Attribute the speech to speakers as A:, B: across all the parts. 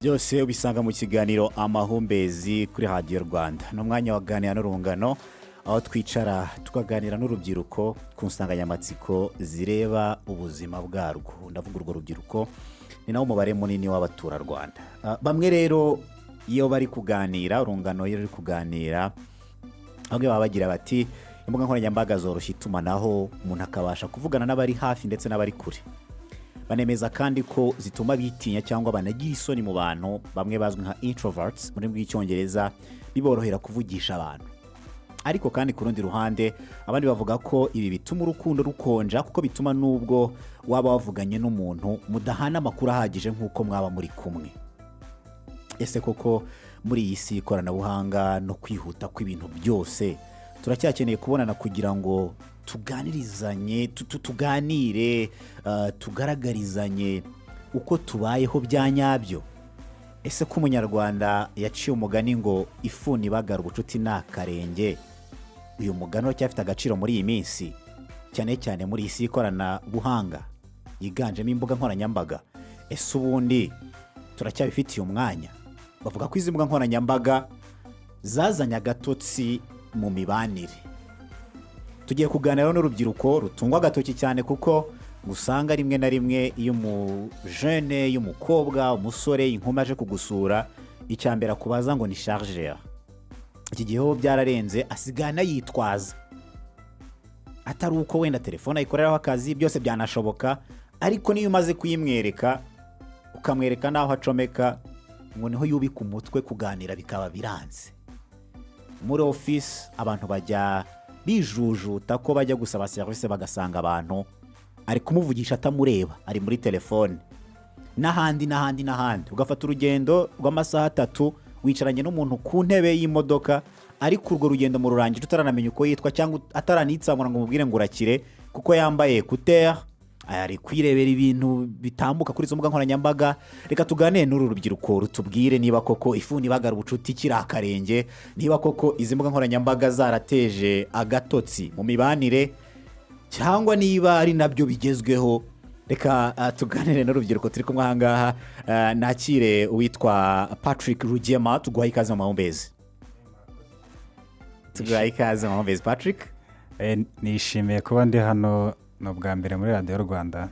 A: byose ubisanga mu kiganiro amahumbezi kuri Radio Rwanda. No mwanya waganira n'urungano aho twicara tukaganira n'urubyiruko ku nsanganyamatsiko zireba ubuzima bwarwo. Ndavuga urwo rubyiruko ni nawo mubare munini w'abatura Rwanda. Bamwe rero iyo bari kuganira urungano iyo ruri kuganira bamwe baba bagira bati imbuga nkoranyambaga zoroshye itumanaho umuntu akabasha kuvugana n'abari hafi ndetse n'abari kure. Banemeza kandi ko zituma bitinya cyangwa banagira isoni mu bantu bamwe bazwi nka introverts muri bw'icyongereza biborohera kuvugisha abantu. Ariko kandi ku rundi ruhande abandi bavuga ko ibi bituma urukundo rukonja kuko bituma nubwo waba wavuganye n'umuntu mudahana amakuru ahagije nk'uko mwaba muri kumwe. Ese koko muri iyi si ikoranabuhanga no kwihuta kw'ibintu byose turacyakeneye kubonana kugira ngo tuganirizanye tuganire tugaragarizanye uko tubayeho bya nyabyo. Ese ko umunyarwanda yaciye umugani ngo ifuni ibagara ubucuti n'akarenge, uyu mugani uracyafite agaciro muri iyi minsi cyane cyane muri iyi si ikoranabuhanga yiganjemo imbuga nkoranyambaga? Ese ubundi turacyabifitiye umwanya? Bavuga ko izi mbuga nkoranyambaga zazanye agatotsi mu mibanire. Tugiye kuganira n'urubyiruko rutungwa agatoki cyane kuko gusanga rimwe na rimwe iyo umujene y'umukobwa umusore inkumi aje kugusura icyambera kubaza ngo ni chargeur. Iki gihe ho byararenze asigana yitwaza atari uko wenda telefone ayikoreraho akazi byose byanashoboka, ariko niyo umaze kuyimwereka ukamwereka naho acomeka ngo niho yubika umutwe kuganira bikaba biranze. Muri office abantu bajya bijujuta ko bajya gusaba service bagasanga abantu ari kumuvugisha atamureba ari muri telefone n'ahandi ugafata urugendo rw'amasaha 3 wicaranye n'umuntu ku ntebe y'imodoka, ariko urwo rugendo mu rurangije utaranamenya uko yitwa cyangwa ataranitsamura ngo mubwire ngo urakire kuko yambaye écouteur ari kwirebera ibintu bitambuka kuri izo mbuga nkoranyambaga. Reka tuganire n'uru rubyiruko rutubwire niba koko ifuni ibagara ubucuti kiri akarenge, niba koko izi mbuga nkoranyambaga zarateje agatotsi mu mibanire cyangwa niba ari nabyo bigezweho. Reka tuganire n'urubyiruko turi kumwe aha ngaha. Nakire uwitwa Patrick Rugema, tuguha ikaze mu mahumbezi. Tuguha ikaze mu mahumbezi Patrick.
B: Nishimiye kuba ndi hano no bwa mbere muri Radio Rwanda.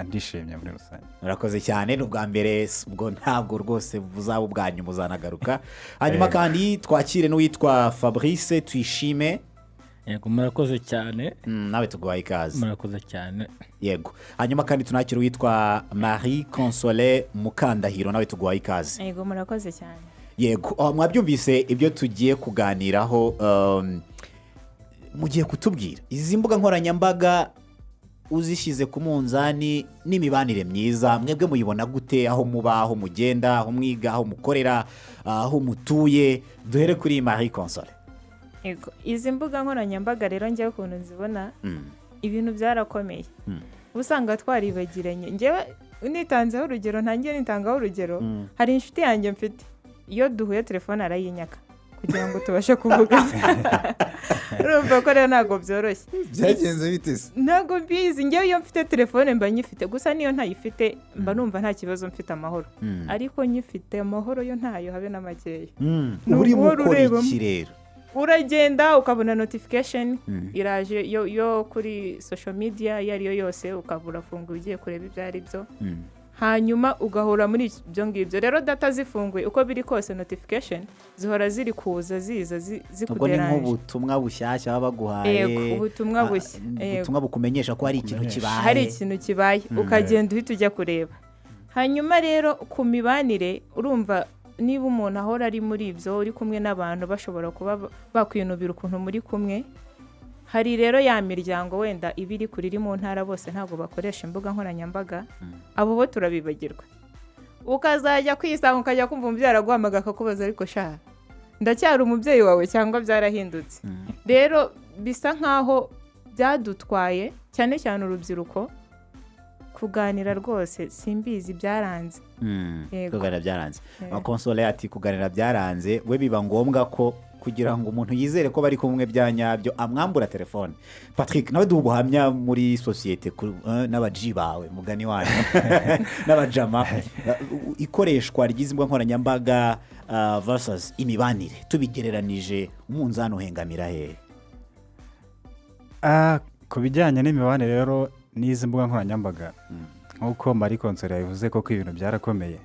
B: Ndishimye muri rusange.
A: Murakoze cyane, no bwa mbere ubwo ntabwo rwose buzaba ubwanyu muzanagaruka. Hanyuma kandi twakire n'uwitwa Fabrice Tuyishime.
C: Yego murakoze cyane.
A: Nawe tuguha ikaze.
C: Murakoze cyane.
A: Yego. Hanyuma kandi tunakira uwitwa Marie Consolée Mukandahiro, nawe tuguha ikaze.
D: Yego murakoze cyane.
A: Yego, mwabyumvise ibyo tugiye kuganiraho. Mugiye kutubwira izi mbuga nkoranyambaga uzishyize ku munzani n'imibanire myiza, mwebwe muyibona gute? Aho muba, aho mugenda, aho mwiga, aho mukorera, aho mutuye? Duhere kuri Marie Consolée.
D: Yego, izi mbuga nkoranyambaga rero njyewe ukuntu nzibona ibintu byarakomeye. Usanga twaribagiranye. Njyewe unitanzeho urugero, ntangiye nitangaho urugero. Hari inshuti yanjye mfite, iyo duhuye telefone arayinyaka kugira ngo tubashe kuvugana. Urumva ko rero ntago byoroshye.
A: Byagenze bite se?
D: Ntago bizi. Njyewe iyo mfite telefone mba nyifite, gusa niyo ntayifite mba numva nta kibazo, mfite amahoro. Ariko nyifite amahoro yo ntayo habe n'amakeya.
A: Uri mukora iki rero?
D: Uragenda ukabona notification iraje yo kuri social media iyo ariyo yose, ukabura funga ugiye kureba ibyo ari byo. Hanyuma ugahora muri ibyo ngibyo. Rero data zifunguye uko biri kose notification zihora ziri kuza ziza zikuderanje.
A: Ubwo ni nk'ubutumwa bushyashya baba baguhaye.
D: Yego, ubutumwa bushya.
A: Ubutumwa bukumenyesha ko hari ikintu kibaye.
D: Hari ikintu kibaye ukagenda uhita ujya kureba. Hanyuma rero ku mibanire urumva niba umuntu ahora ari muri ibyo uri kumwe n'abantu bashobora kuba bakwinubira ukuntu muri kumwe. Hari rero ya miryango wenda ibiri kuri iri mu ntara bose ntabwo bakoresha imbuga nkoranyambaga, abo bo turabibagirwa. Ukazajya kwisanga ukajya kumva umubyeyi araguhamagara akakubaza ariko sha ndacyari umubyeyi wawe cyangwa byarahindutse. Rero bisa nkaho byadutwaye cyane cyane urubyiruko kuganira rwose simbizi byaranze. Yego.
A: kuganira byaranze
D: Yeah.
A: Konsole ati kuganira byaranze we biba ngombwa ko kugira ngo umuntu yizere ko bari kumwe bya nyabyo amwambura telefone. Patrick nawe duha ubuhamya muri sosiyete n'abaji bawe mugani wanyu n'abajama ikoreshwa ry'izi mbuga nkoranyambaga versus imibanire tubigereranije umunzani uhengamira hehe?
B: ku bijyanye n'imibanire rero n'izi mbuga nkoranyambaga nk'uko Marie Console yabivuze koko ibintu byarakomeye,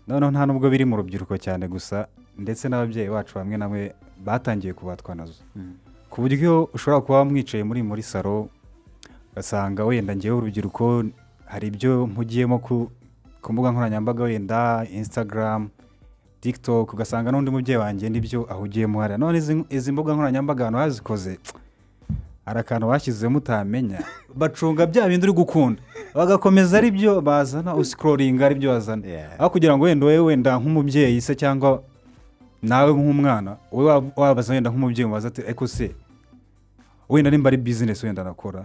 B: noneho nta nubwo biri mu rubyiruko cyane gusa ndetse n'ababyeyi bacu bamwe na bamwe batangiye kubatwa nazo, ku buryo ushobora kuba mwicaye muri salo ugasanga wenda ngewe urubyiruko hari ibyo mpugiyemo ku mbuga nkoranyambaga wenda Instagram, TikTok, ugasanga n'undi mubyeyi wanjye n'ibyo ahugiyemo hariya. None izi mbuga nkoranyambaga abantu bazikoze hari akantu bashyizemo utamenya, bacunga bya bindi uri gukunda bagakomeza ari byo bazana, usikororinga ari byo bazana, aho kugira ngo wenda nk'umubyeyi se cyangwa nawe nk'umwana wowe wabaza wenda nk'umubyeyi umubaza ati eko se wenda nimba ari bizinesi wenda nakora,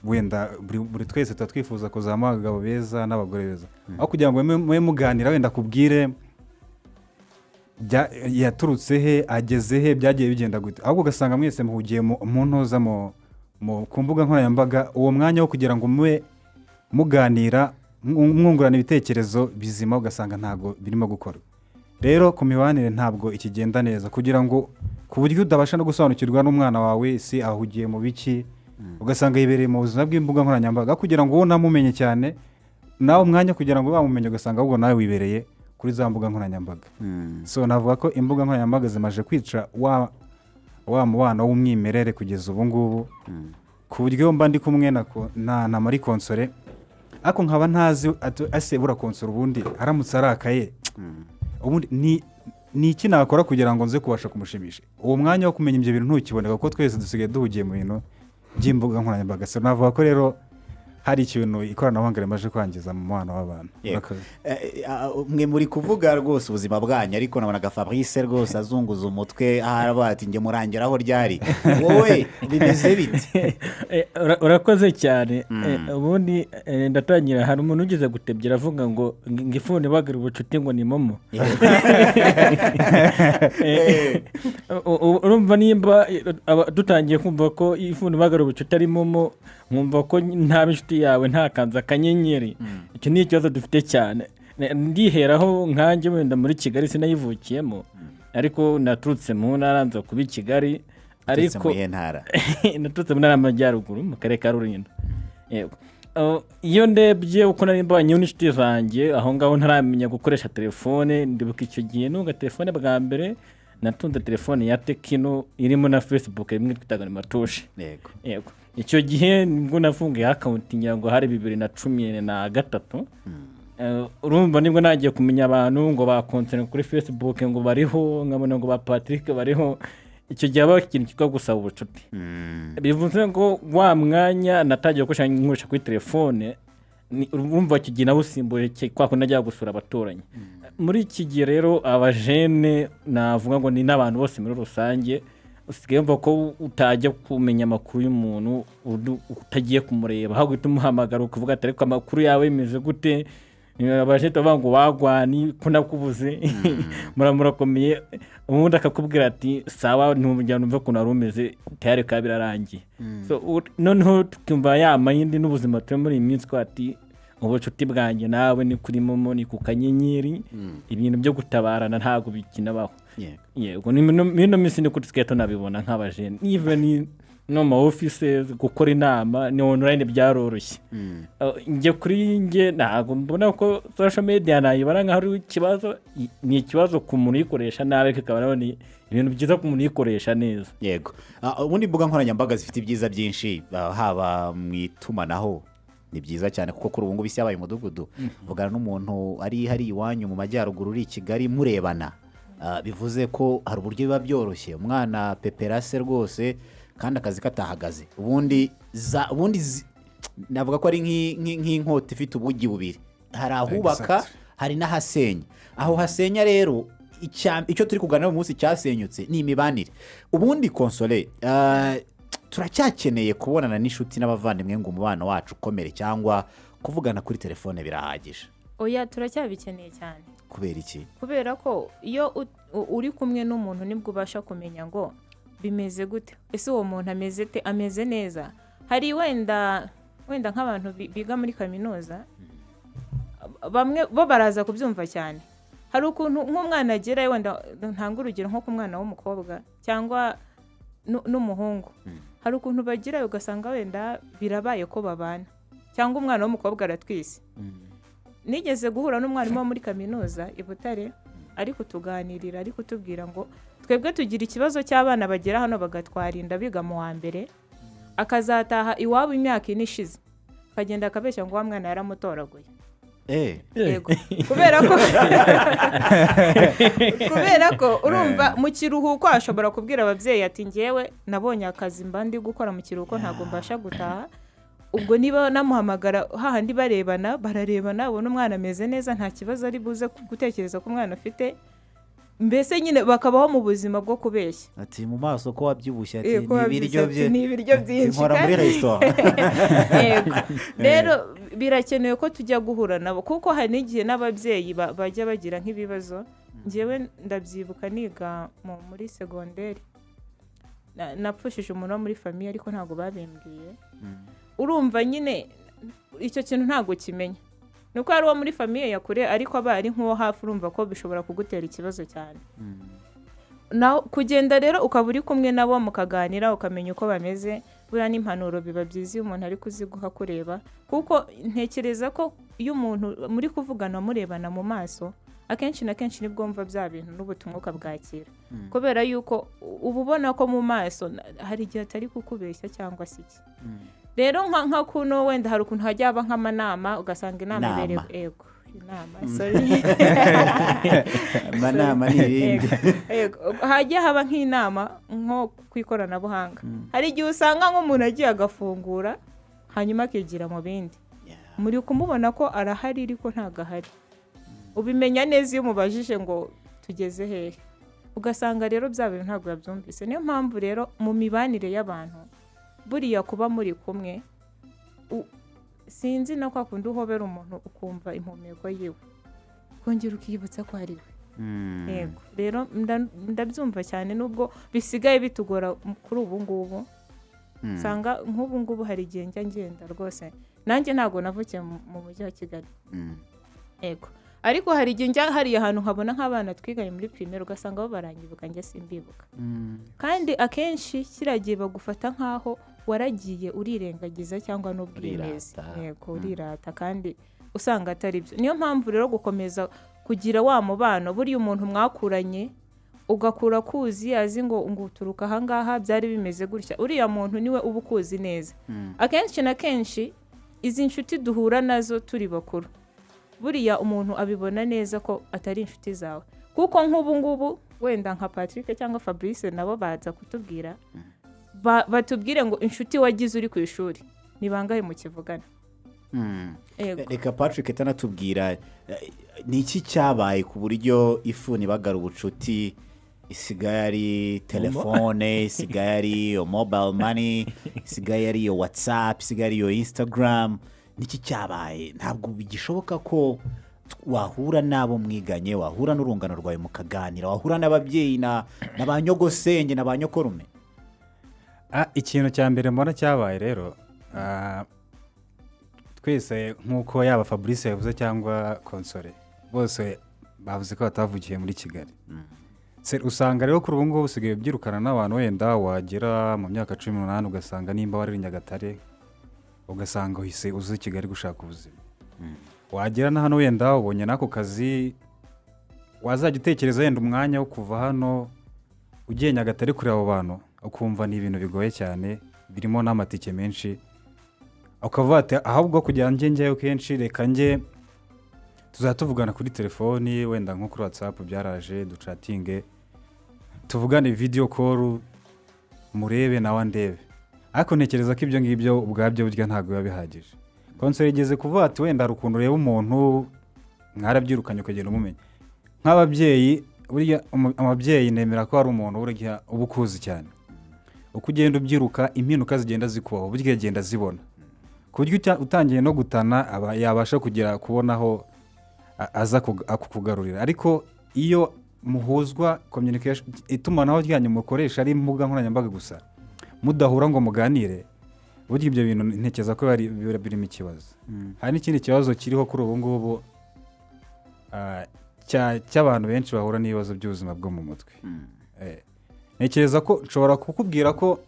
B: wenda buri twese tuba twifuza kuzamo abagabo beza n'abagore beza, aho kugira ngo mube muganira wenda kubwire yaturutse he ageze he byagiye bigenda gute, ahubwo ugasanga mwese muhugiye mu ntoza ku mbuga nkoranyambaga, uwo mwanya wo kugira ngo mube muganira mwungurana ibitekerezo bizima ugasanga ntabwo birimo gukora. Rero ku mibanire ntabwo ikigenda neza, kugira ngo ku buryo udabasha no gusobanukirwa n'umwana wawe si ahugiye mu biki, ugasanga yibereye mu buzima bw'imbuga nkoranyambaga, kugira ngo wowe unamumenye cyane nawe umwanya kugira ngo bamumenye ugasanga ahubwo nawe wibereye kuri za mbuga nkoranyambaga. So navuga ko imbuga nkoranyambaga zimaje kwica wa mubano w'umwimerere kugeza ubu ngubu, ku buryo mba ndi kumwe na Marie Console ariko nkaba ntazi ase bura Console ubundi aramutse arakaye ubundi ni iki nakora kugira ngo nze kubasha kumushimisha. Uwo mwanya wo kumenya ibyo bintu ntukiboneka kuko twese dusigaye duhugiye mu bintu by'imbuga nkoranyambaga. So navuga ko rero hari ikintu ikoranabuhanga rimaze kwangiza mu mubano w'abantu.
A: Mwe muri kuvuga rwose ubuzima bwanyu, ariko nabonaga Fabrice rwose azunguza umutwe ahari ati njye murangiraho ryari, wowe bimeze bite?
C: urakoze cyane. Ubundi ndatangira, hari umuntu ugize gutebyera avuga ngo ifuni bagira ubucuti ngo ni momo. Urumva nimba dutangiye kumva ko ifuni bagira ubucuti ari momo, nkumva ko nta inshuti yawe ntakanze akanyenyeri, icyo ni ikibazo dufite cyane. Ndiheraho nkanjye wenda muri Kigali sinayivukiyemo, ariko naturutse mu ntara nza kuba i Kigali, ariko naturutse mu ntara y'Amajyaruguru mu karere ka Rulindo. Iyo ndebye uko nari mbanye n'inshuti zanjye aho ngaho ntaramenya gukoresha telefone, ndibuka icyo gihe nunga telefone bwa mbere natunze telefone ya Tekino irimo na Facebook imwe twitaga ni Matushi. Yego. Icyo gihe nibwo nafungiye account ngo hari 2013. Urumva nibwo nagiye kumenya abantu ngo bakontere kuri Facebook ngo bariho, nkabona ngo ba Patrick bariho. Icyo gihe aba ikintu kiko gusaba ubucuti. Bivuze ngo wa mwanya natagiye gukoresha kuri telefone, urumva iki gihe nabusimbuye kwa ko najya gusura abaturanyi. Muri iki gihe rero abajene navuga ngo ni n'abantu bose muri rusange, usigaye mva ko utajya kumenya amakuru y'umuntu utagiye kumureba, aho guhita umuhamagara ukavuga ati ariko amakuru yawe imeze gute, abajene bavuga ngo wagwani ko nakubuze murakomeye, ubundi akakubwira ati sawa ntumujyana umve ko narumeze tayari ka birarangiye. So noneho tukumva yamayindi n'ubuzima turi muri iminsi ko ati ubucuti bwanjye nawe ni kuri momo ni ku kanyenyeri, ibintu byo gutabarana ntago bikinabaho. Yego no minsi niko tusigaye tunabibona nk'abajene, even no ma offices gukora inama ni online byaroroshye. Nge kuri nge ntago mbona ko social media nayibara nka hari ikibazo, ni ikibazo ku muntu yikoresha nawe kikaba ni ibintu byiza ku muntu yikoresha neza.
A: Yego. Ubundi mbuga nkoranyambaga zifite ibyiza byinshi, haba mu itumanaho ni byiza cyane kuko kuri ubu ngubu isi yabaye umudugudu, vugana n'umuntu ari hari iwanyu mu majyaruguru uri i Kigali murebana, bivuze ko hari uburyo biba byoroshye, umwana peperase rwose kandi akazi katahagaze. Ubundi navuga ko ari nk'inkota ifite ubugi bubiri, hari ahubaka hari n'ahasenya. Aho hasenya rero icyo turi kuganira mu munsi cyasenyutse ni imibanire. Ubundi Console, turacyakeneye kubonana n'inshuti n'abavandimwe ngo umubano wacu ukomere, cyangwa kuvugana kuri telefone birahagije
D: oya turacyabikeneye cyane
A: kubera iki
D: kubera ko iyo uri kumwe n'umuntu nibwo ubasha kumenya ngo bimeze gute ese uwo muntu ameze neza hari wenda nk'abantu biga muri kaminuza bamwe bo baraza kubyumva cyane hari ukuntu nk'umwana agera wenda ntanga urugero nko ku mwana w'umukobwa cyangwa n'umuhungu hari ukuntu bagira ugasanga wenda birabaye ko babana cyangwa umwana w'umukobwa aratwise nigeze guhura n'umwarimu wo muri kaminuza i Butare ari kutuganirira ari kutubwira ngo twebwe tugira ikibazo cy'abana bagera hano bagatwara inda biga mu wa mbere akazataha iwabo imyaka ine ishize akagenda akabeshya ngo wa mwana yaramutoraguye yego kubera ko urumva mu kiruhuko ashobora kubwira ababyeyi ati ngewe nabonye akazi mba ndi gukora mu kiruhuko ntabwo mbasha gutaha ubwo niba namuhamagara hahandi barebana ubona umwana ameze neza nta kibazo ari buze gutekereza ko umwana afite mbese nyine bakabaho mu buzima bwo kubeshya
A: ati mu maso ko wabyibushye ati
D: ni ibiryo byinshi
A: nkora muri resitora
D: rero birakenewe ko tujya guhura nabo kuko hari n'igihe n'ababyeyi bajya bagira nk'ibibazo ngewe ndabyibuka niga muri segonderi napfushije umuntu wo muri famiye ariko ntabwo babimbwiye urumva nyine icyo kintu ntabwo kimenya nuko hari uwo muri famiye ya kure ariko aba ari nk'uwo hafi urumva ko bishobora kugutera ikibazo cyane kugenda rero ukaba uri kumwe nabo mukaganira ukamenya uko bameze buriya n'impanuro biba byiza iyo umuntu ari kuziguha kureba kuko ntekereza ko iyo umuntu muri kuvugana murebana mu maso akenshi na kenshi nibwo mva bya bintu n'ubutumwa ukabwakira kubera yuko uba ubona ko mu maso hari igihe atari kukubeshya cyangwa se iki rero nka kuno wenda hari ukuntu hajya haba nk'amanama ugasanga inama ibereye ego inama
A: amanama n'ibindi
D: hajya haba nk'inama nko ku ikoranabuhanga hari igihe usanga nk'umuntu agiye agafungura hanyuma akigira mu bindi muri kumubona ko arahari ariko ntabwo ahari ubimenya neza iyo umubajije ngo tugeze hehe ugasanga rero bya bintu ntabwo yabyumvise niyo mpamvu rero mu mibanire y'abantu buriya kuba muri kumwe sinzi na kwa kundi uhobera umuntu ukumva impumeko yiwe kongera ukiyibutsa ko ari we yego rero ndabyumva cyane nubwo bisigaye bitugora kuri ubu ngubu usanga nk'ubu ngubu hari igihe njya ngenda rwose nanjye ntabwo navukiye mu mujyi wa Kigali yego ariko hari igihe njya hariya ahantu nkabona nk'abana twiganye muri primaire ugasanga bo barangibuka njye simbibuka kandi akenshi kiragiye bagufata nk'aho waragiye urirengagiza cyangwa n'ubwireze yego urirata kandi usanga atari byo niyo mpamvu rero gukomeza kugira wa mubano buriya umuntu mwakuranye ugakura kuzi azi ngo uturuka ahangaha byari bimeze gutya uriya muntu niwe uba ukuzi neza akenshi na kenshi izi nshuti duhura nazo turi bakuru buriya umuntu abibona neza ko atari inshuti zawe kuko nk'ubu ngubu wenda nka Patrick cyangwa Fabrice nabo baza kutubwira batubwire ngo inshuti wagize uri ku ishuri ni bangahe mukivugana
A: reka Patrick tanatubwira ni iki cyabaye ku buryo ifuni bagara ubucuti isigaye ari telefone isigaye ari iyo mobile money isigaye ari iyo WhatsApp isigaye ari iyo Instagram niki cyabaye ntabwo bigishoboka ko wahura nabo mwiganye wahura n'urungano rwawe mukaganira wahura n'ababyeyi na ba nyogosenge na ba nyokorume
B: ikintu cya mbere mbona cyabaye rero twese nk'uko yaba Fabrice yavuze cyangwa Konsole bose bavuze ko batavugiye muri Kigali usanga rero kuri ubu ngubu usigaye byirukana n'abantu wenda wagera mu myaka 18 ugasanga nimba wari Nyagatare ugasanga uhise uzi Kigali gushaka ubuzima wagera na hano wenda ubonye nako kazi wazajya utekereza yenda umwanya wo kuva hano ugiye Nyagatare kuri abo bantu ukumva ni ibintu bigoye cyane birimo n'amatike menshi ukavuga ati ahubwo kugira ngo njyewe kenshi reka njye tuzatuvugana kuri telefoni wenda nko kuri WhatsApp byaraje ducatinge tuvugane video call murebe nawe ndebe ariko ntekereza ko ibyo ngibyo ubwabyo burya ntabwo biba bihagije Konsole igeze kuvuga ati wenda hari ukuntu ureba umuntu mwarabyirukanye ukagenda umumenya nk'ababyeyi burya ababyeyi nemera ko hari umuntu burya uba ukuzi cyane uko ugenda ubyiruka impinduka zigenda zikubaho burya agenda zibona ku buryo utangiye no gutana yabasha kubona aho aza kukugarurira. Ariko iyo muhuzwa communication, itumanaho ryanyu mukoresha ari imbuga nkoranyambaga gusa, mudahura ngo muganire, burya ibyo bintu ntekereza ko birimo ikibazo. Hari n'ikindi kibazo kiriho kuri ubu ngubu cy'abantu benshi bahura n'ibibazo by'ubuzima bwo mu mutwe. Ntekereza ko nshobora kukubwira ko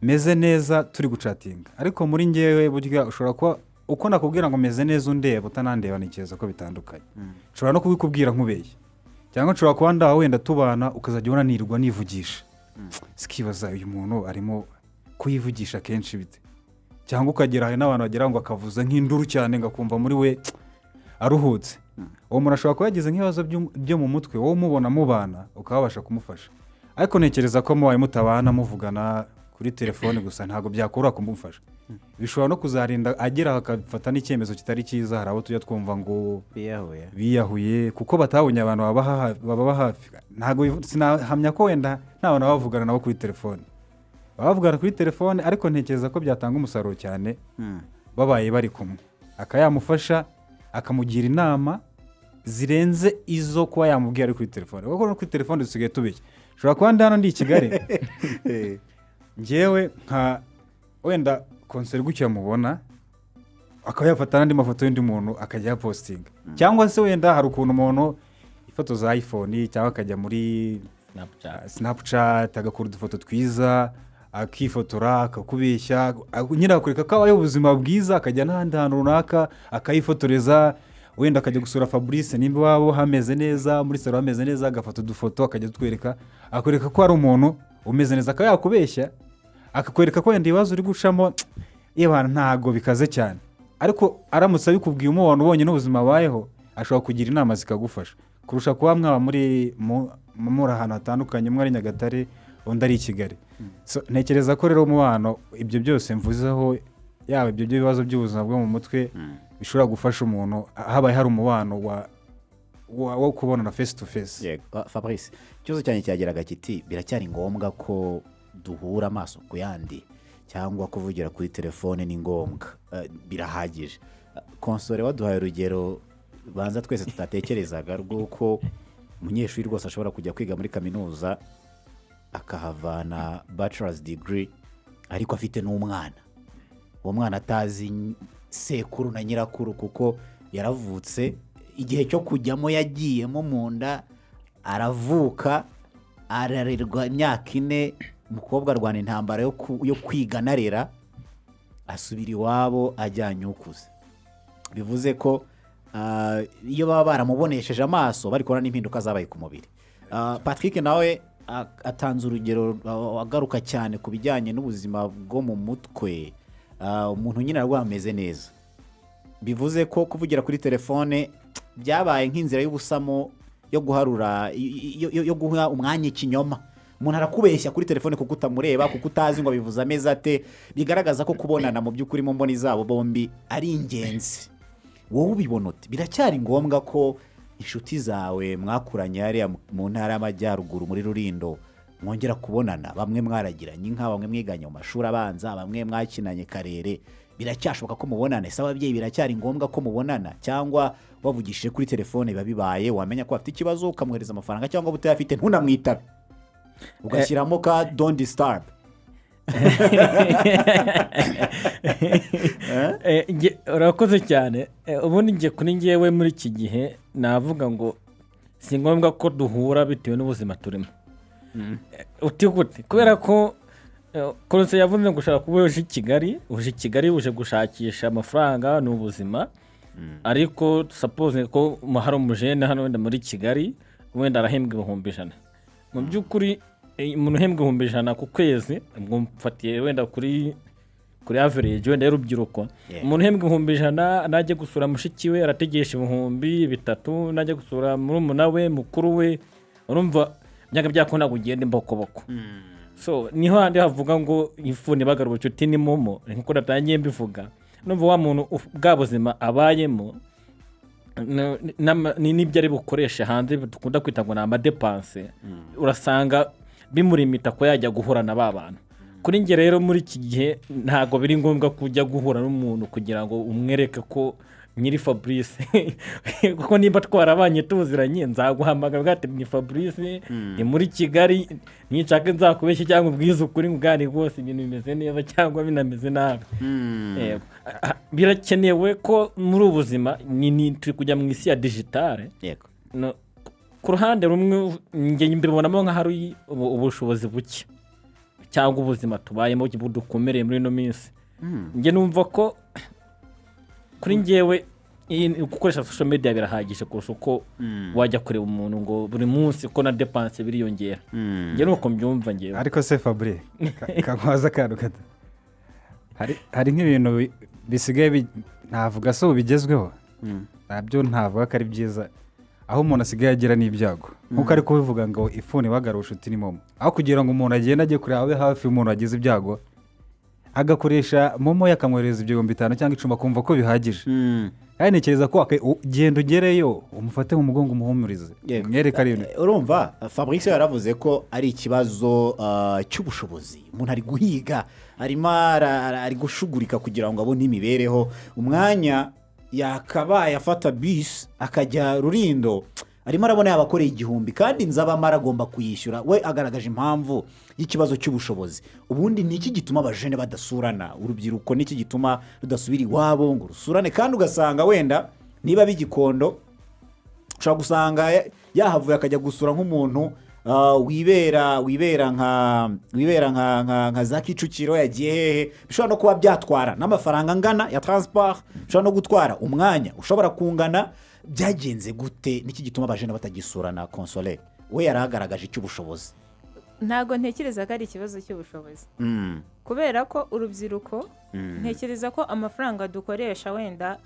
B: meze neza turi gucatinga, ariko muri ngewe burya ushobora kuba uko nakubwira ngo meze neza undeba utanandeba, ntekereza ko bitandukanye. Nshobora no kubikubwira nkubeye, cyangwa nshobora kuba ndaha wenda tubana ukazajya ubona nirirwa nivugisha, sikibaza uyu muntu arimo kuyivugisha kenshi bite, cyangwa ukagera n'abantu bagira ngo akavuza nk'induru cyane ngakumva muri we aruhutse. Uwo muntu ashobora kuba yagize nk'ibibazo byo mu mutwe, wowe umubona mubana ukabasha kumufasha. Ariko ntekereza ko mubaye mutabana muvugana kuri telefone gusa ntabwo byakora kumufasha. Bishobora no kuzarinda agera akafata n'icyemezo kitari cyiza. Hari abo tujya twumva ngo biyahuye kuko batabonye abantu baba hafi. Ntabwo sinahamya ko wenda nta bantu bavugana nabo kuri telefone, bavugana kuri telefone, ariko ntekereza ko byatanga umusaruro cyane babaye bari kumwe, akayamufasha akamugira inama zirenze izo kuba yamubwira ari kuri telefone. Kuko no kuri telefone dusigaye tubeshya. Ushobora kuba ndi hano ndi i Kigali ngewe nka wenda konseri gutya mubona, akaba yafata n'andi mafoto y'undi muntu akajya yapostinga, cyangwa se wenda hari ukuntu umuntu ifoto za iPhone cyangwa akajya muri Snapchat agakora udufoto twiza akifotora akakubeshya, nyine akwereka ko abaye ubuzima bwiza, akajya n'ahandi hantu runaka akayifotoreza, wenda akajya gusura Fabrice nimba wabo hameze neza, muri salo hameze neza, agafata udufoto akajya dutwereka, akwereka ko ari umuntu umeze neza, akaba yakubeshya akakwereka ko wenda ibibazo uri gucamo y'abantu ntago bikaze cyane, ariko aramutse abikubwiye umubona ubonye n'ubuzima bayeho, ashobora kugira inama zikagufasha kurusha kuba mwaba muri ahantu hatandukanye, umwe ari Nyagatare undi ari i Kigali. Ntekereza ko rero umubano, ibyo byose mvuzeho, yaba ibyo bibazo by'ubuzima bwo mu mutwe bishobora gufasha umuntu habaye hari umubano wo kubonana face to face.
A: Fabrice, ikibazo cyane cyageraga kiti biracyari ngombwa ko duhura amaso ku yandi cyangwa kuvugira kuri telefone ni ngombwa, birahagije? Konsore waduhaye urugero banza twese tutatekerezaga rw'uko umunyeshuri rwose ashobora kujya kwiga muri kaminuza akahavana bachelor's degree ariko afite n'umwana, uwo mwana atazi sekuru na nyirakuru kuko yaravutse, igihe cyo kujyamo yagiyemo mu nda, aravuka ararerwa imyaka 4, umukobwa arwana intambara yo kwiga narera, asubira iwabo ajyanye ukuze. Bivuze ko iyo baba baramubonesheje amaso bari kubona n'impinduka zabaye ku mubiri. Patrick nawe atanze urugero agaruka cyane ku bijyanye n'ubuzima bwo mu mutwe, umuntu nyine arwa ameze neza. Bivuze ko kuvugira kuri telefone byabaye nk'inzira y'ubusamo yo guharura yo guha umwanya ikinyoma. Umuntu arakubeshya kuri telefone kuko utamureba, kuko utazi ngo bivuza ameze ate, bigaragaza ko kubonana mu by'ukuri mu mboni zabo bombi ari ingenzi. Wowe ubibona uti biracyari ngombwa ko inshuti zawe mwakuranye hariya mu ntara y'Amajyaruguru muri Rulindo mwongera kubonana, bamwe mwaragiranye inka, bamwe mwiganye mu mashuri abanza, bamwe mwakinanye karere, biracyashoboka ko mubonana? Ese ababyeyi biracyari ngombwa ko mubonana, cyangwa wavugishije kuri telefone biba bibaye wamenya ko afite ikibazo ukamwohereza amafaranga, cyangwa butayafite ntunamwitabe ugashyiramo ka don't disturb?
C: urakoze cyane. Ubundi ngiye kuri ngewe muri iki gihe navuga ngo si ngombwa ko duhura bitewe n'ubuzima turimo. Utigute kubera ko konse yavuze ngo ushaka kuba uje i Kigali uje gushakisha amafaranga n'ubuzima, ariko suppose ko hari umujene hano wenda muri Kigali wenda arahembwa 100,000. Mu by'ukuri umuntu uhembwa 100,000 ku kwezi, ngo mfatiye wenda kuri average wenda y'urubyiruko, umuntu uhembwa 100,000 najye gusura mushiki we arategesha 3,000, najye gusura murumuna we mukuru we, urumva byaga byakona kugenda imbokoboko. So niho handi havuga ngo ifuni bagara ubucuti ni momo, nkuko natangiye mbivuga. Numva wa muntu bwa buzima abayemo n'ibyo ari bukoresha hanze dukunda kwita ngo na amadepanse, urasanga bimurimita ko yajya guhura na ba bantu. kuri njye rero muri iki gihe ntabwo biri ngombwa kujya guhura n'umuntu kugira ngo umwereke ko nyiri Fabrice kuko nimba twarabanye tuziranye nzaguhamagara bwate ni Fabrice ni muri Kigali nishaka nzakubeshye cyangwa ubwiza ukuri ngani rwose ibintu bimeze neza cyangwa binameze nabi. Birakenewe ko muri ubuzima ni turi kujya mu isi ya digitale.
A: Yego.
C: Ku ruhande rumwe njye mbibonamo nka hari ubushobozi buke cyangwa ubuzima tubayemo budukomereye muri ino minsi. Njye numva ko kuri njyewe gukoresha social media birahagije kurusha uko wajya kureba umuntu ngo buri munsi ko na depense biriyongera. Njye nuko mbyumva njyewe.
B: Ariko se Fabrice kakwaza akantu gato, hari nk'ibintu bisigaye ntavuga so bigezweho nabyo ntavuga ko ari byiza, aho umuntu asigaye agira n'ibyago nkuko ari kubivuga ngo ifuni bagara ubucuti ni momo, aho kugira ngo umuntu agende ajye kureba abe hafi umuntu agize ibyago agakoresha momo yakamwohereza ibihumbi 5 cyangwa 10 akumva ko bihagije. Kandi ntekereza ko genda ugereyo umufate mu mugongo umuhumurize mwereka ari
A: urumva Fabrice yaravuze ko ari ikibazo cy'ubushobozi, umuntu ari guhiga ari gushugurika kugira ngo abone imibereho, umwanya yakabaye afata bus akajya Rurindo arimo arabona yabakoreye 1000 kandi nzabamara agomba kuyishyura. We agaragaje impamvu y'ikibazo cy'ubushobozi. Ubundi ni iki gituma abajene badasurana, urubyiruko ni iki gituma rudasubira iwabo ngo rusurane? Kandi ugasanga wenda niba bigikondo ushobora gusanga yahavuye akajya gusura nk'umuntu wibera nka za Kicukiro yagiye hehe, bishobora no kuba byatwara n'amafaranga angana ya transport, bishobora no gutwara umwanya ushobora kungana. Byagenze gute niki gituma abajene batagisurana? Console we yaragaragaje icy'ubushobozi.
D: Ntago ntekereza ko ari ikibazo cy'ubushobozi, kubera ko urubyiruko ntekereza ko amafaranga dukoresha wenda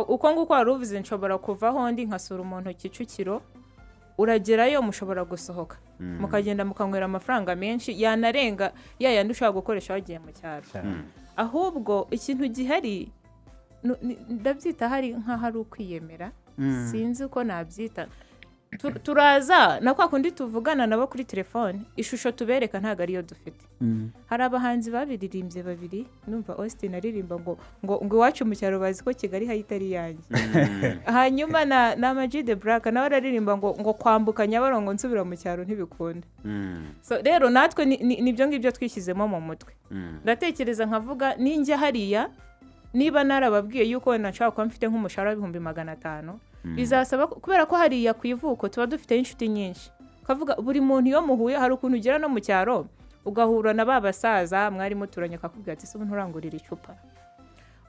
D: uko nguko waruvuze nshobora kuvaho ndi nkasura umuntu Kicukiro, uragerayo mushobora gusohoka mukagenda mukanywera amafaranga menshi yanarenga yayandi ushobora gukoresha wagiye mu cyaro. Ahubwo ikintu gihari ndabyita hari nk'ahari ukwiyemera, sinzi uko nabyita. Turaza na kwa kundi tuvugana nabo kuri telefone, ishusho tubereka ntago ariyo dufite. Hari abahanzi babiririmbye babiri, numva Austin aririmba ngo iwacu mu cyaro bazi ko Kigali hayitari yanjye. Hanyuma na Majid the Black nawe aririmba ngo kwambuka Nyabarongo nsubira mu cyaro ntibikunda. So rero natwe nibyo ngibyo twishyizemo mu mutwe. Ndatekereza nkavuga ninjye hariya niba narababwiye yuko nashaka ko mfite nk'umushahara w'500 bizasaba kubera ko hariya ku ivuko tuba dufite inshuti nyinshi, kavuga buri muntu iyo muhuye hari ukuntu ugera no mu cyaro ugahura na babasaza mwari muturanye akakubwira ati se nturangurira icupa,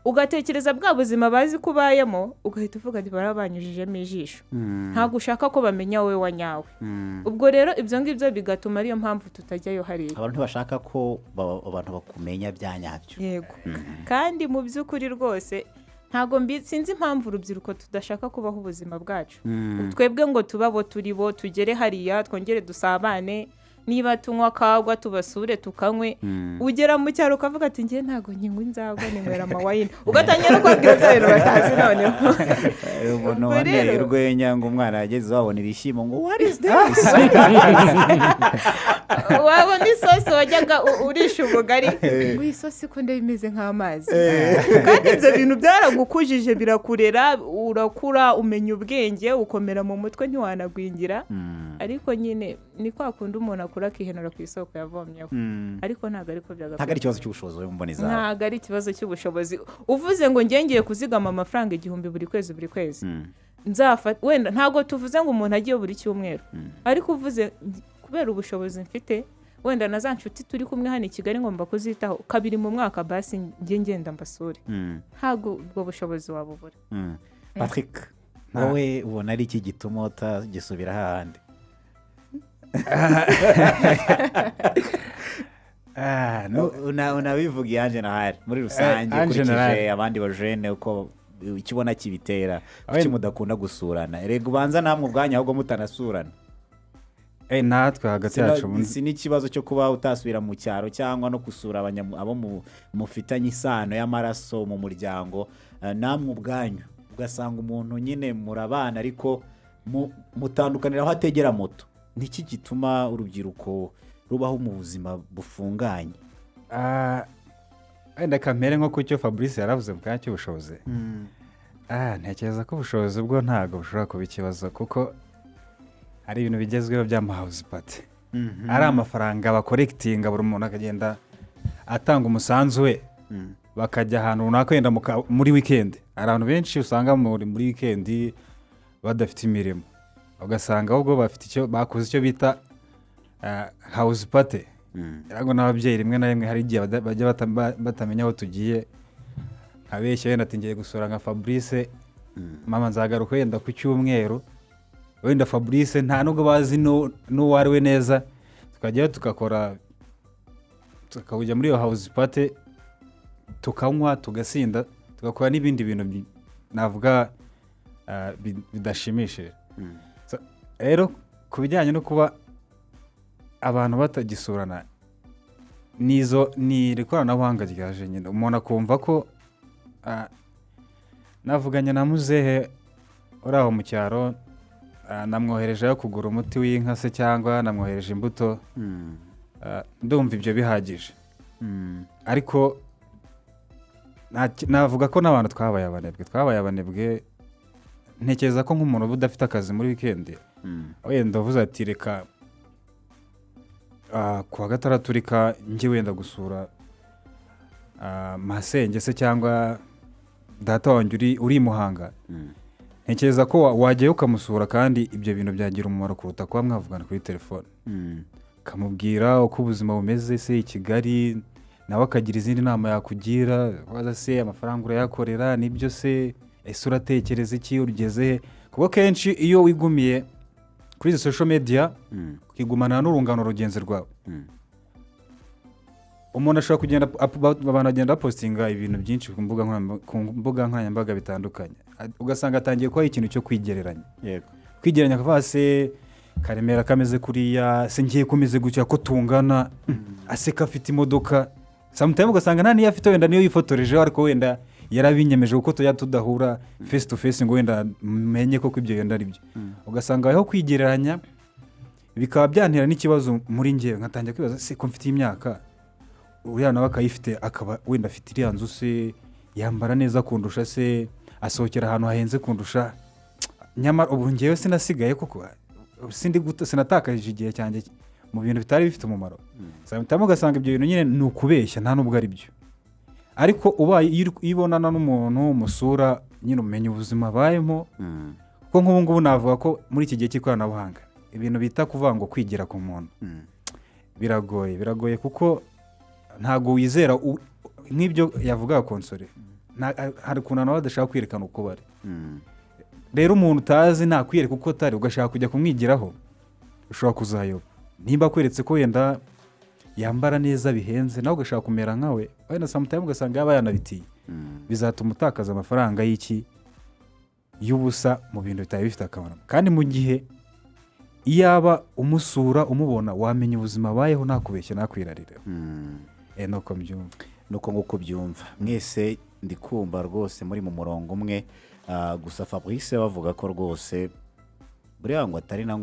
D: ugatekereza bwa buzima bazi kubayemo ugahita uvuga ati barabanyujijemo ijisho, ntago ushaka ko bamenya wowe wanyawe. Ubwo rero ibyo ngibyo bigatuma ariyo mpamvu tutajyayo hariya.
A: Abantu bashaka ko abantu bakumenya byanyabyo.
D: Yego. Kandi mu by'ukuri rwose ntago sinzi impamvu urubyiruko tudashaka kubaho ubuzima bwacu. Twebwe ngo tubabo turi bo tugere hariya twongere dusabane, niba tunywa kagwa tubasure tukanywe, ugera mu cyaro ukavuga ati ngiye ntago nyinywa inzagwa ninywera amawayini, ugatangira kwabwira bya bintu batazi noneho.
A: None urwenya ngo umwana yageze wabona ibishyimbo ngo what is this?
D: Wabona isosi wajyaga urisha ubugari ngo isosi ko ndabimeze nk'amazi. Kandi ibyo bintu byaragukujije birakurera, urakura umenya ubwenge ukomera mu mutwe ntiwanagwingira. Ariko nyine ni kwa kundi umuntu akura akihenura ku isoko yavomyeho. Ariko ntago ariko byagakora.
A: Ntago ari ikibazo cy'ubushobozi we mboneza.
D: Ntago ari ikibazo cy'ubushobozi. Uvuze ngo ngiye kuzigama amafaranga 1000 buri kwezi. Nzafata wenda ntago tuvuze ngo umuntu agiye buri cyumweru. Ariko uvuze kubera ubushobozi mfite wenda na za nshuti turi kumwe hano i Kigali ngomba kuzitaho kabiri mu mwaka basi ngenda mbasure. Ntago ubwo bushobozi wabubura.
A: Patrick, wowe ubona ari iki gituma utagisubira hahandi? Unabivuga yanje nahari muri rusange kurikije abandi bajene uko ikibona kibitera kuki mudakunda gusurana. Erega ubanza namwe ubwanya ahubwo mutanasurana.
B: Natwe hagati yacu
A: si n'ikibazo cyo kuba utasubira mu cyaro cyangwa no gusura abo mufitanye isano y'amaraso mu muryango, namwe ubwanyu ugasanga umuntu nyine murabana ariko mutandukanira aho ategera moto. Niki gituma urubyiruko rubaho mu buzima bufunganye?
B: wenda kamere nko ku cyo Fabrice yaravuze mu kanya cy'ubushobozi. Ntekereza ko ubushobozi bwo ntabwo bushobora kuba ikibazo kuko hari ibintu bigezweho by'amahawuzi pati. Ari amafaranga bakorekitinga buri muntu akagenda atanga umusanzu we bakajya ahantu runaka wenda muri wikendi. Hari abantu benshi usanga muri wikendi badafite imirimo ugasanga ahubwo bakoze icyo bita hawuzi pati. Yarago n'ababyeyi rimwe na rimwe hari igihe bajya batamenya aho tugiye abeshya wenda ati ngiye gusura nka Fabrice mama nzagaruka wenda ku cyumweru wenda Fabrice nta nubwo bazi n'uwo ari we neza tukajyayo tukajya muri iyo hawuzi pati tukanywa tugasinda tugakora n'ibindi bintu navuga bidashimishije. Rero ku bijyanye no kuba abantu batagisurana ni ikoranabuhanga ryaje nyine umuntu akumva ko navuganye na muzehe uri aho mu cyaro namwoherejeyo kugura umuti w'inka se cyangwa namwohereje imbuto ndumva ibyo bihagije. Ariko navuga ko n'abantu twabaye abanebwe. Ntekereza ko nk'umuntu uba udafite akazi muri wikendi wenda uvuze ati reka kuwa gatandatu reka njye wenda gusura masenge se cyangwa data wanjye uri i Muhanga. Ntekereza ko wajyayo ukamusura kandi ibyo bintu byagira umumaro kuruta kuba mwavugana kuri telefone ukamubwira uko ubuzima bumeze se i Kigali nawe akagira izindi nama yakugira waza se amafaranga urayakorera nibyo se ese uratekereza iki urugeze kuko kenshi iyo wigumiye kuri izi social media ukigumana n'urungano rugenzi rwawe umuntu ashobora kugenda abantu bagenda postinga ibintu byinshi ku mbuga nkoranyambaga bitandukanye ugasanga atangiye kuba ikintu cyo kwigereranya. Kwigereranya akavuga se Karemera kameze kuriya se ngiye kumeze gutya ko tungana aseka afite imodoka sometimes ugasanga nta niyo afite wenda niyo yifotoreje ariko wenda yarabinyemeje kuko tujya tudahura face to face ngo wenda menye ko ibyo yenda ari byo. Ugasanga aho kwigereranya bikaba byantera n'ikibazo muri ngewe nkatangira kwibaza se ko mfite imyaka uriya nawe akayifite akaba wenda afite iriya nzu se yambara neza kundusha se asohokera ahantu hahenze kundusha nyamara ubu ngewe sinasigaye kuko sinatakaje igihe cyanjye mu bintu bitari bifite umumaro. Sometimes ugasanga ibyo bintu nyine ni ukubeshya nta nubwo ari byo ariko ubaye ibonana n'umuntu umusura nyine umenya ubuzima abayemo kuko nk'ubu ngubu navuga ko muri iki gihe cy'ikoranabuhanga ibintu bita kuvuga ngo kwigira ku muntu biragoye kuko ntago wizera nk'ibyo yavuga konsole hari ukuntu nawe adashaka kwerekana uko bari. Rero umuntu utazi nakwiyereka uko atari ugashaka kujya kumwigiraho ushobora kuzayoba nimba kweretse ko wenda yambara neza bihenze nawe ugashaka kumera nkawe wenda sometimes ugasanga yaba yanabitiye bizatuma utakaza amafaranga y'ubusa mu bintu bitari bifite akamaro kandi mu gihe iyaba umusura umubona wamenya ubuzima abayeho nakubeshya nakwirarira. Nuko mbyumva
A: nuko nguko byumva mwese ndikumva rwose muri mu murongo umwe gusa Fabrice bavuga ko rwose buriya ngo atari na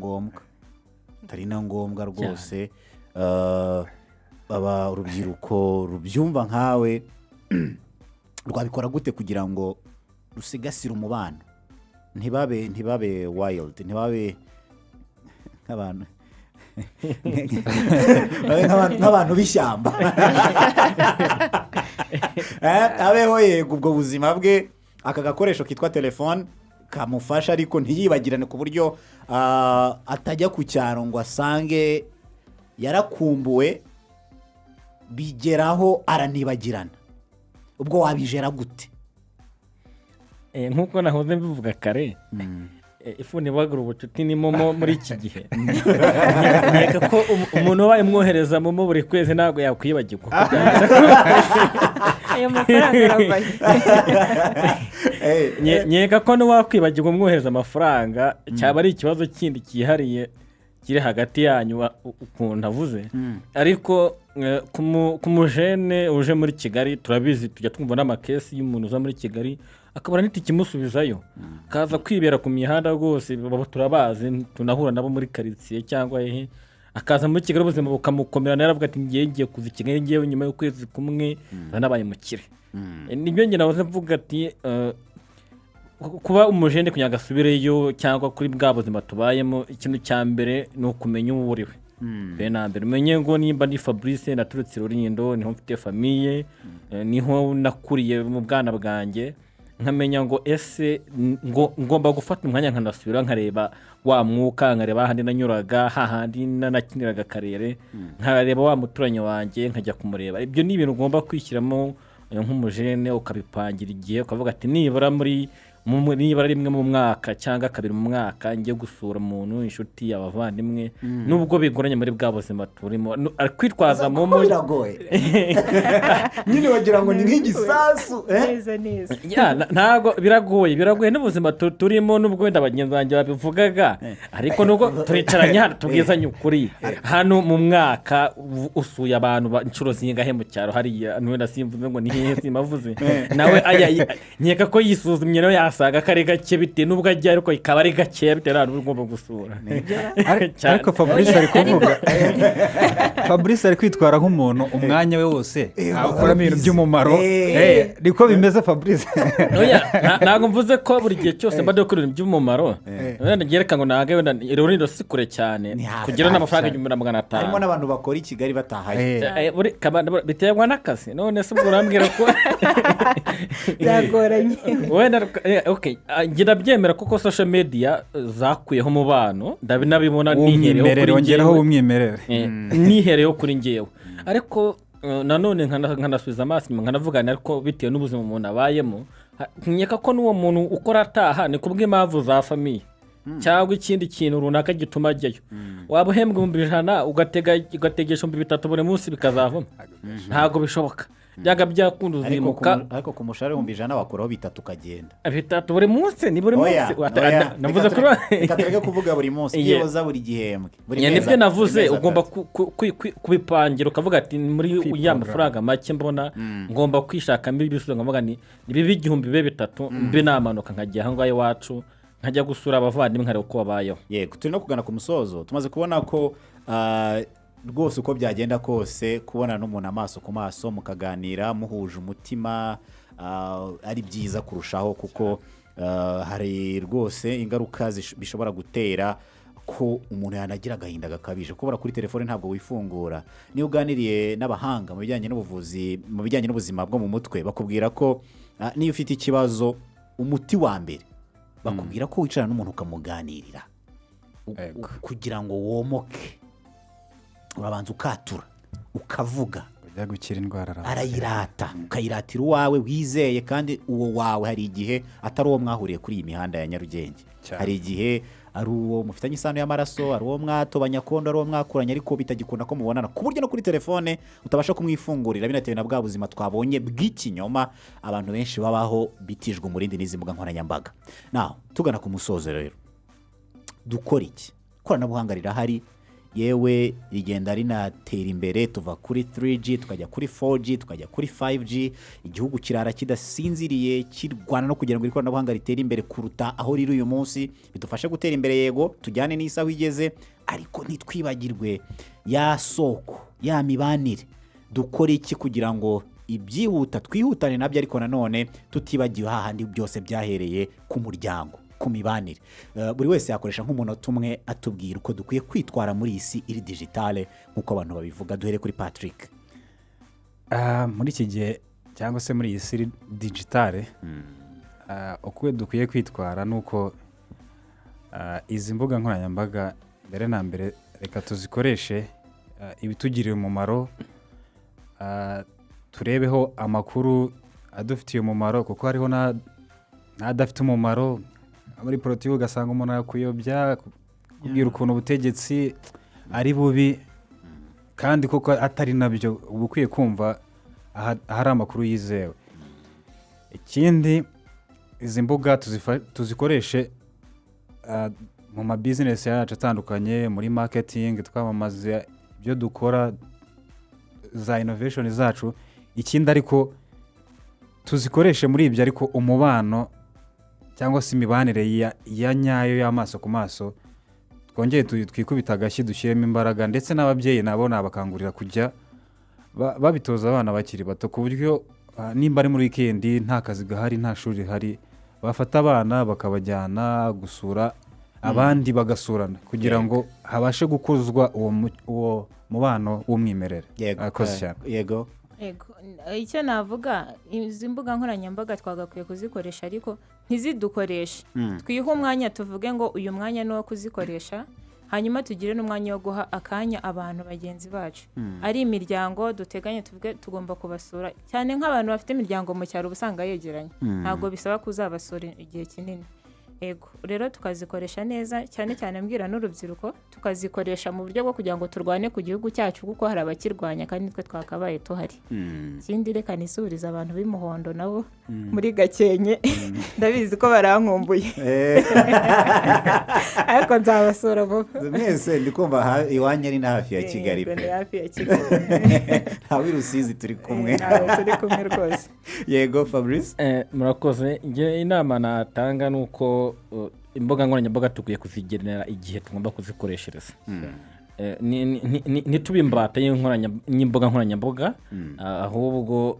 A: ngombwa rwose aba urubyiruko rubyumva nkawe rwabikora gute kugira ngo rusigasire umubano ntibabe wild ntibabe nk'abantu b'ishyamba abeho yego ubwo buzima bwe aka gakoresho kitwa telefone kamufasha ariko ntiyibagirane ku buryo atajya ku cyaro ngo asange yarakumbuwe bigeraho aranibagirana ubwo wabijera gute?
C: nk'uko nahoze mbivuga kare ifuni bagura ubucuti ni momo muri iki gihe nkeka ko umuntu wabaye mwohereza momo buri kwezi ntabwo yakwibagirwa
D: ayo mafaranga arabaye.
C: nkeka ko n'uwakwibagirwa umwohereza amafaranga cyaba ari ikibazo kindi cyihariye kiri hagati yanyu ukuntu avuze ariko ku mujene uje muri Kigali turabizi tujya twumva n'amakesi y'umuntu uza muri Kigali akabura n'itike imusubizayo kaza kwibera ku mihanda rwose turabazi tunahura nabo muri karitsiye cyangwa akaza muri Kigali ubuzima bukamukomera naravuga ati ngiye kuza i Kigali ngewe nyuma y'ukwezi kumwe nabaye mukire. Nibyo njye nahoze mvuga ati kuba umujene kugira ngo asubireyo cyangwa kuri bwa buzima tubayemo, ikintu cya mbere ni ukumenya uwo uriwe. Na mbere umenye ngo nimba ndi Fabrice naturutse Rulindo, niho mfite famiye, niho nakuriye mu bwana bwanjye, nkamenya ngo ese ngomba gufata umwanya nkanasubira nkareba wa mwuka, nkareba ahandi nanyuraga, hahandi nanakiniraga karere, nkareba wa muturanyi wanjye nkajya kumureba. Ibyo ni ibintu ugomba kwishyiramo nk'umujene, ukabipangira igihe, ukavuga ati nibura rimwe mu mwaka cyangwa kabiri mu mwaka njye gusura umuntu, inshuti, abavandimwe, nubwo bigoranye muri bwa buzima turimo. Kwitwaza mu
A: biragoye nyine wagira ngo ni nk'igisasu.
C: Ntabwo biragoye n'ubuzima turimo, nubwo wenda bagenzi banjye babivugaga, ariko nubwo turicaranye hano tubwizanye ukuri, hano mu mwaka usuye abantu inshuro zingahe mu cyaro hariya, wenda simvuze ngo ni hehe simavuze, nawe nkeka ko yisuzumye nawe yasaga kari gake bitewe n'ubwo ajya, ariko ikaba ari gake bitewe n'ahantu ugomba gusura.
B: Ariko Fabrice ari kuvuga, Fabrice ari kwitwara nk'umuntu umwanya we wose akoramo ibintu by'umumaro. Niko bimeze Fabrice.
C: Ntabwo mvuze ko buri gihe cyose mba dukora ibintu by'umumaro, wenda ngereka ngo ntabwo wenda Rulindo si kure cyane kugira n'amafaranga 500.
A: Harimo n'abantu bakora i Kigali batahaye,
C: biterwa n'akazi. None se ubwo urambwira ko
D: byagoranye
C: wenda ngira byemera kuko social media zakuyeho umubano, ndabinabibona nihereyeho kuri njyewe, ariko nanone nkanasubiza amaso inyuma nkanavugana, ariko bitewe n'ubuzima umuntu abayemo, nkeka ko n'uwo muntu ukora ataha ni kubw'impamvu za famiye cyangwa ikindi kintu runaka gituma ajyayo. Waba uhembwa 100 ugategesha 300 buri munsi bikazavamo? Ntabwo bishoboka. Byaga byakunda uzimuka,
A: ariko ku mushahara 100 wakuraho 3 ukagenda
C: 3 buri munsi. Ni buri munsi navuze ko
A: reka kuvuga buri munsi, yiyoza buri gihembwe,
C: nibyo navuze. Ugomba kubipangira ukavuga ati muri ya mafaranga make mbona ngomba kwishakamo ibisubizo, nkavuga ni bibi 3,000 mbe namanuka nkajya aho ngaho iwacu, nkajya gusura abavandimwe nkareba uko babayeho.
A: Yego, turi no kugana ku musozo. Tumaze kubona ko rwose uko byagenda kose kubona n'umuntu amaso ku maso mukaganira muhuje umutima ari byiza kurushaho, kuko hari rwose ingaruka bishobora gutera ko umuntu yanagira agahinda gakabije. Kubura kuri telefone ntabwo wifungura. Niyo uganiriye n'abahanga mu bijyanye n'ubuvuzi, mu bijyanye n'ubuzima bwo mu mutwe, bakubwira ko niyo ufite ikibazo, umuti wa mbere bakubwira ko wicara n'umuntu ukamuganirira kugira ngo womoke. Urabanza ukatura, ukavuga,
B: ujya gukira indwara
A: arayirata, ukayiratira uwawe wizeye, kandi uwo wawe hari igihe atari uwo mwahuriye kuri iyi mihanda ya Nyarugenge. Hari igihe ari uwo mufitanye isano y'amaraso, ari uwo mwatobanya kondo, ari uwo mwakuranye, ariko bitagikunda ko mubonana, ku buryo no kuri telefone utabasha kumwifungurira, binatewe na bwa buzima twabonye bw'ikinyoma abantu benshi babaho bitijwe umurindi n'izi mbuga nkoranyambaga. Naho tugana ku musozo rero, dukora iki? Ikoranabuhanga rirahari, yewe rigenda rinatera imbere, tuva kuri 3G tukajya kuri 4G tukajya kuri 5G. Igihugu kirara kidasinziriye kirwana no kugira ngo ikoranabuhanga ritere imbere kuruta aho riri uyu munsi, bidufashe gutera imbere. Yego, tujyane n'isaho igeze, ariko ntitwibagirwe ya soko, ya mibanire. Dukora iki kugira ngo ibyihuta twihutane nabyo, ariko nanone tutibagiwe hahandi byose byahereye ku muryango, ku mibanire. Buri wese yakoresha nk'umunota umwe atubwira uko dukwiye kwitwara muri iyi si iri digitale nk'uko abantu babivuga. Duhere kuri Patrick.
B: Muri iki gihe cyangwa se muri iyi si digitale, uko dukwiye kwitwara nuko izi mbuga nkoranyambaga mbere na mbere reka tuzikoreshe ibitugirira umumaro, turebeho amakuru adufitiye umumaro, kuko hariho n'adafite umumaro. Muri politiki ugasanga umuntu yakuyobya kubwira ukuntu ubutegetsi ari bubi, kandi koko atari nabyo. uba ukwiye kumva ahari amakuru yizewe. Ikindi, izi mbuga tuzikoreshe mu mabizinesi yacu atandukanye, muri marketing twamamaza ibyo dukora, za innovation zacu. Ikindi ariko tuzikoreshe muri ibyo, ariko umubano cyangwa se imibanire ya nyayo y'amaso ku maso twongere twikubita agashyi dushyiremo imbaraga ndetse n'ababyeyi nabo nabakangurira kujya babitoza abana bakiri bato ku buryo nimba ari muri wikendi nta kazi gahari nta shuri rihari bafata abana bakabajyana gusura abandi bagasurana kugira ngo habashe gukuzwa uwo mubano w'umwimerere. Akoze cyane.
A: Yego.
D: Icyo navuga izi mbuga nkoranyambaga twagakwiye kuzikoresha ariko ntizidukoreshe. Twihe umwanya tuvuge ngo uyu mwanya ni uwo kuzikoresha, hanyuma tugire n'umwanya wo guha akanya abantu bagenzi bacu. Ari imiryango duteganya tuvuge tugomba kubasura cyane nk'abantu bafite imiryango mu cyaro ubusanga yegeranye, ntabwo bisaba kuzabasura igihe kinini. Rero tukazikoresha neza cyane cyane mbwira n'urubyiruko tukazikoresha mu buryo bwo kugira ngo turwane ku gihugu cyacu kuko hari abakirwanya kandi nitwe twakabaye tuhari. Ikindi reka nisubiriza abantu b'imuhondo nabo muri Gakenke ndabizi ko barankumbuye ariko nzabasura vuba.
A: Mwese ndikumva iwanyu ari na hafi ya Kigali pe.
D: Hafi ya Kigali.
A: Ntawe i Rusizi turi kumwe.
D: Turi kumwe rwose.
A: Yego Fabrice.
C: Murakoze. Inama natanga nuko imbuga nkoranyambaga tukwiye kuzigenera igihe tugomba kuzikoreshereza. Ntitube imbata y'imbuga nkoranyambaga, ahubwo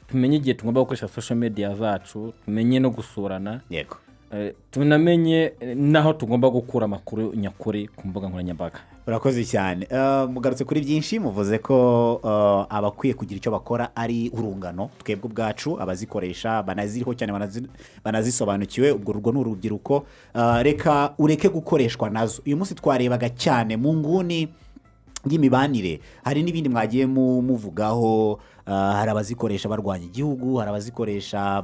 C: tumenye igihe tugomba gukoresha social media zacu, tumenye no gusurana.
A: Yego.
C: Tunamenye naho tugomba gukura amakuru nyakuri ku mbuga nkoranyambaga.
A: Urakoze cyane. Mugarutse kuri byinshi muvuze ko abakwiye kugira icyo bakora ari urungano twebwe ubwacu abazikoresha banaziriho cyane banazisobanukiwe, ubwo rugo n'urubyiruko. Reka ureke gukoreshwa nazo. Uyu munsi twarebaga cyane mu nguni y'imibanire, hari n'ibindi mwagiye muvugaho. Hari abazikoresha barwanya igihugu, hari abazikoresha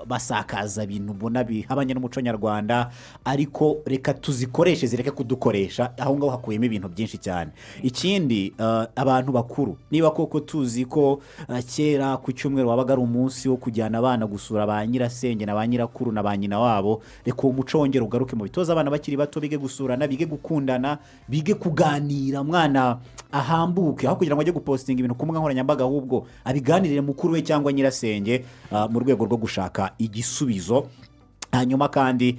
A: basakaza ibintu mbona bihabanye n'umuco nyarwanda, ariko reka tuzikoreshe zireke kudukoresha. Aho ngaho hakuyemo ibintu byinshi cyane. Ikindi abantu bakuru, niba koko tuzi ko kera ku cyumweru wabaga ari umunsi wo kujyana abana gusura ba nyirasenge na ba nyirakuru na ba nyina wabo, reka uwo muco wongere ugaruke mu bitoza abana bakiri bato, bige gusurana, bige gukundana, bige kuganira, mwana ahambuke aho kugira ngo ajye gupostinga ibintu ku mbuga nkoranyambaga, ahubwo abiganirire mukuru we cyangwa nyirasenge mu rwego rwo gushaka igisubizo. Hanyuma kandi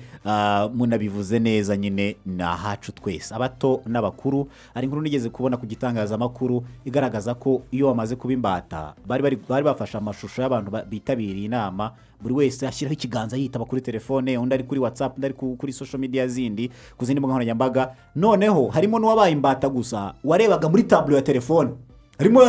A: munabivuze neza nyine ni ahacu twese abato n'abakuru. Hari inkuru nigeze kubona ku gitangazamakuru igaragaza ko iyo wamaze kuba imbata bari bafashe amashusho y'abantu bitabiriye inama, buri wese ashyiraho ikiganza yitaba kuri telefone, undi ari kuri WhatsApp, undi ari kuri social media zindi, ku zindi mbuga nkoranyambaga. Noneho harimo n'uwabaye imbata gusa warebaga muri tableau ya telefone, harimo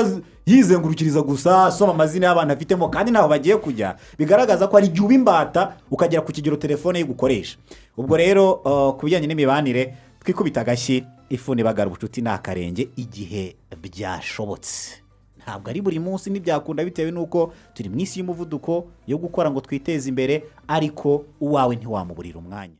A: yizengurukiriza gusa asoma amazina y'abantu afitemo kandi naho bagiye kujya, bigaragaza ko ari igihe uba imbata ukagera ku kigero telefone yo gukoresha. Ubwo rero ku bijyanye n'imibanire twikubita agashyi, ifuni bagara ubucuti n'akarenge igihe byashobotse. Ntabwo ari buri munsi ntibyakunda bitewe n'uko turi mu isi y'umuvuduko yo gukora ngo twiteze imbere, ariko uwawe ntiwamuburira umwanya.